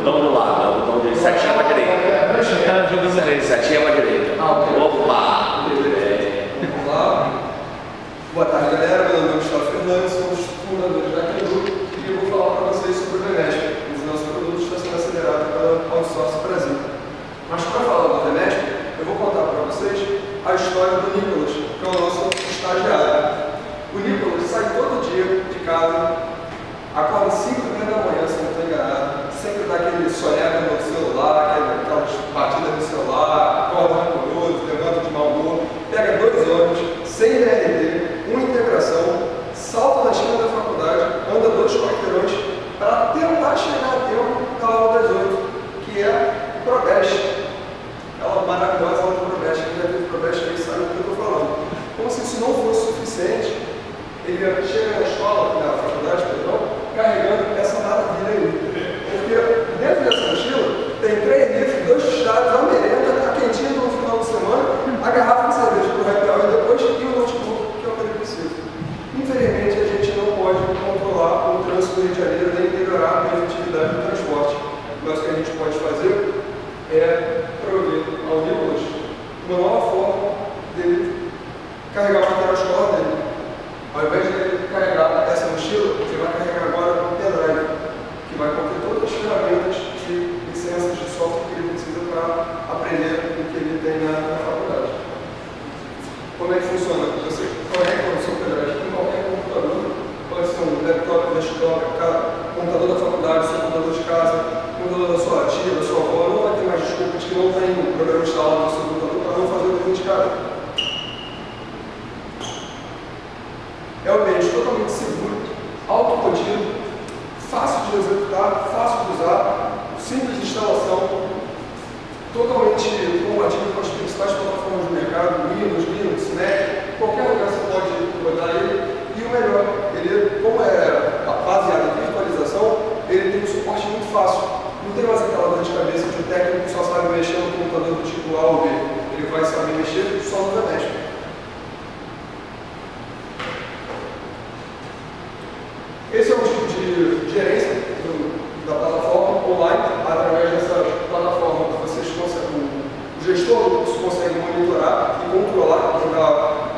botão do lado, é o botão de setinha pra direita. Tá jogando bem. Setinha pra direita. Opa! Vamos lá. Boa tarde, galera. Meu nome é Gustavo Fernandes, somos fundadores da Kendu e eu vou falar para vocês sobre o Vemesp. O nosso produto está sendo acelerado pela Outsource Brasil. Mas para falar do Vemesp, eu vou contar para vocês a história do Nicolas, que é o nosso estagiário. O Nicolas sai todo dia de casa, acorda 5h30 da manhã, se não estou enganado, sempre dá aquele soneca no celular, aquelas batidas no celular, acorda rancoroso, levanta de mau humor, pega 2 ônibus, sem DRT, uma integração, salta na esquina da faculdade, anda 2 quarteirões para tentar chegar a tempo da aula das 8, que é o Probest. Aquela maravilhosa aula do Probest, que já teve Probest aí sabe do que eu estou falando. Como se isso não fosse suficiente, ele chega na escola, na faculdade, perdão, carregando essa maravilha aí. Porque dentro dessa mochila tem 3 livros, 2 testados, a merenda, a quentinha no final de semana, a garrafa de cerveja para o happy hour depois e o notebook, que é o que ele precisa. Infelizmente, a gente não pode controlar o trânsito do Rio de Janeiro nem melhorar a efetividade do transporte. Mas o que a gente pode fazer é prover ao Nicolas uma nova forma dele carregar o material escolar dele. Ao invés de ele carregar essa mochila, ele vai carregar agora um pendrive, que vai conter todas as ferramentas e licenças de software que ele precisa para aprender o que ele tem na faculdade. Como é que funciona? Você conecta o seu pendrive com qualquer computador, pode ser um laptop, desktop, computador da faculdade, seu computador de casa, computador da sua tia, da sua avó, não vai ter mais desculpa de que não tem um programa instalado no seu computador para não fazer o dever de casa. É um ambiente totalmente seguro, autocontido, fácil de executar, fácil de usar, simples de instalação, totalmente compatível com as principais plataformas do mercado, Windows, Linux, Mac, qualquer lugar você pode botar ele. E o melhor, ele, como é baseado em virtualização, ele tem um suporte muito fácil. Não tem mais aquela dor de cabeça de um técnico que só sabe mexer no computador do tipo A ou B. Ele vai saber mexer só no Vemesp. Esse é o tipo de gerência da plataforma online. Através dessa plataforma, o gestor do curso consegue monitorar e controlar quem está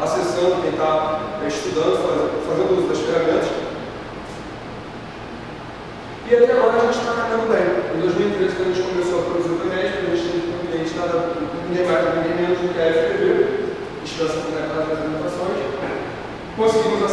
acessando, quem está estudando, fazendo uso das ferramentas. E até agora a gente está caminhando bem. Em 2013, quando a gente começou a produzir o Vemesp, a gente teve um cliente ninguém mais, ninguém menos do que a FPV, Instituição Conectada de Apresentações. Conseguimos